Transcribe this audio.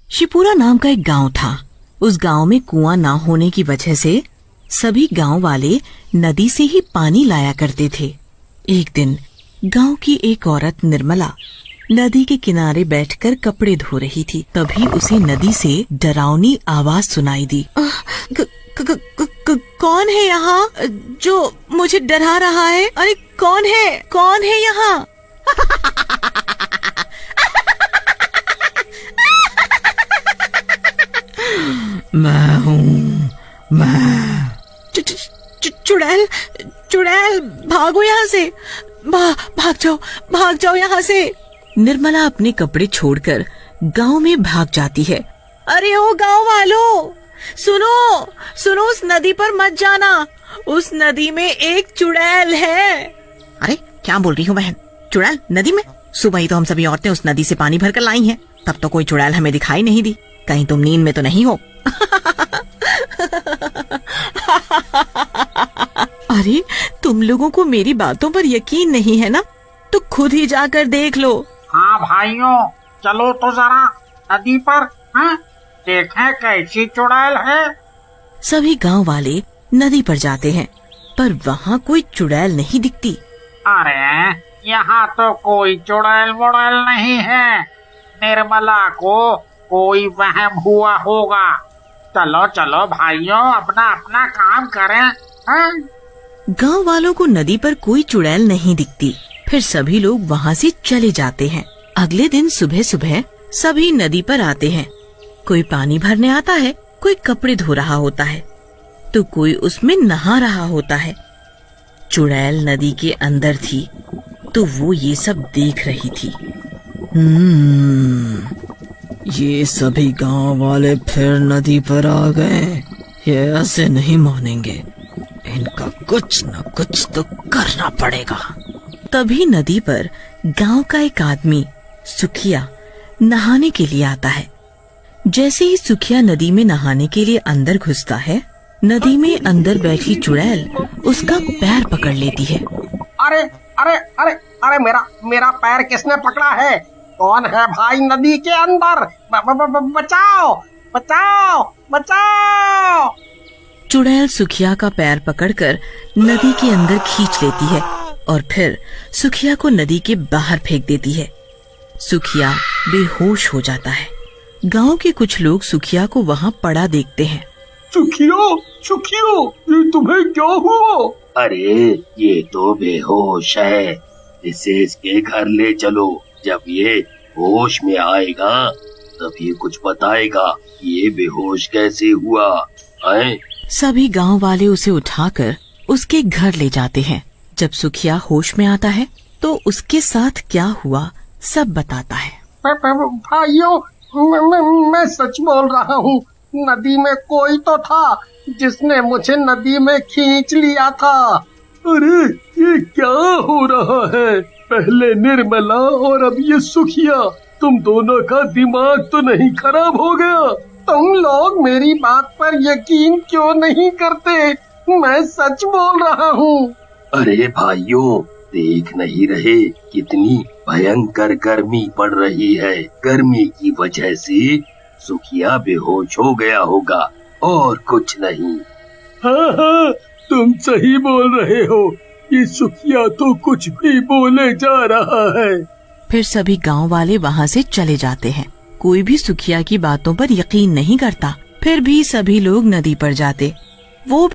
शिपूरा नाम का एक गांव था। उस गांव में कुआं ना होने की वजह से सभी गांव वाले नदी से ही पानी लाया करते थे। एक दिन गांव की एक औरत निर्मला नदी के किनारे बैठकर कपड़े धो रही थी। तभी उसे नदी से डरावनी आवाज सुनाई दी। कौन है यहाँ जो मुझे डरा रहा है? अरे कौन है यहाँ? मैं हूँ, मैं। चुड़ैल भागो यहाँ से, भाग जाओ यहाँ से। निर्मला अपने कपड़े छोड़कर गांव में भाग जाती है। अरे ओ गांव वालों, सुनो उस नदी पर मत जाना, उस नदी में एक चुड़ैल है। अरे क्या बोल रही हो बहन? चुड़ैल नदी में? सुबह ही तो हम सभी औरतें उस नदी से पानी भरकर लाई हैं, तब तो कोई चुड़ैल हमें दिखाई नहीं दी। कहीं तुम नींद में तो नहीं हो? अरे तुम लोगों को मेरी बातों पर यकीन नहीं है ना, तो खुद ही जाकर देख लो। हाँ भाइयों, चलो तो जरा नदी पर, हाँ, देखें कैसी चुड़ैल है। सभी गांव वाले नदी पर जाते हैं, पर वहाँ कोई चुड़ैल नहीं दिखती। अरे यहाँ तो कोई चुड़ैल मुड़ैल नहीं है, निर्मला को कोई वहम हुआ होगा। चलो भाइयों, अपना काम करें, हाँ? गांव वालों को नदी पर कोई चुड़ैल नहीं दिखती। फिर सभी लोग वहाँ से चले जाते हैं। अगले दिन सुबह सुबह सभी नदी पर आते हैं। कोई पानी भरने आता है, कोई कपड़े धो रहा होता है, तो कोई उसमें नहा रहा होता है। चुड़ैल नदी के अंदर थी, तो वो ये सब देख रही थी। ये सभी गांव वाले फिर नदी पर आ गए। ये ऐसे नहीं मानेंगे, इनका कुछ न कुछ तो करना पड़ेगा। तभी नदी पर गांव का एक आदमी सुखिया नहाने के लिए आता है। जैसे ही सुखिया नदी में नहाने के लिए अंदर घुसता है, नदी में अंदर बैठी चुड़ैल उसका पैर पकड़ लेती है। अरे अरे अरे अरे मेरा पैर किसने पकड़ा है? कौन है भाई नदी के अंदर? बचाओ बचाओ बचाओ! चुड़ैल सुखिया का पैर पकड़कर नदी के अंदर खींच लेती है और फिर सुखिया को नदी के बाहर फेंक देती है। सुखिया बेहोश हो जाता है। गांव के कुछ लोग सुखिया को वहाँ पड़ा देखते हैं। सुखियो, ये तुम्हें क्या हुआ? अरे ये तो बेहोश है, इसे इसके घर ले चलो। जब ये होश में आएगा तब ये कुछ बताएगा ये बेहोश कैसे हुआ है। सभी गांव वाले उसे उठाकर उसके घर ले जाते हैं। जब सुखिया होश में आता है तो उसके साथ क्या हुआ सब बताता है। भाइयों, मैं सच बोल रहा हूँ, नदी में कोई तो था जिसने मुझे नदी में खींच लिया था। अरे ये क्या हो रहा है? पहले निर्मला और अब ये सुखिया, तुम दोनों का दिमाग तो नहीं खराब हो गया? तुम लोग मेरी बात पर यकीन क्यों नहीं करते? मैं सच बोल रहा हूँ। अरे भाइयों, देख नहीं रहे कितनी भयंकर गर्मी पड़ रही है। गर्मी की वजह से सुखिया बेहोश हो गया होगा और कुछ नहीं। हाँ, तुम सही बोल रहे हो। ये सुखिया तो कुछ भी बोले जा रहा है। फिर सभी गांव वाले वहाँ से चले जाते हैं। कोई भी सुखिया की बातों पर यकीन नहीं करता। फिर भी सभी लोग नदी पर जाते। वो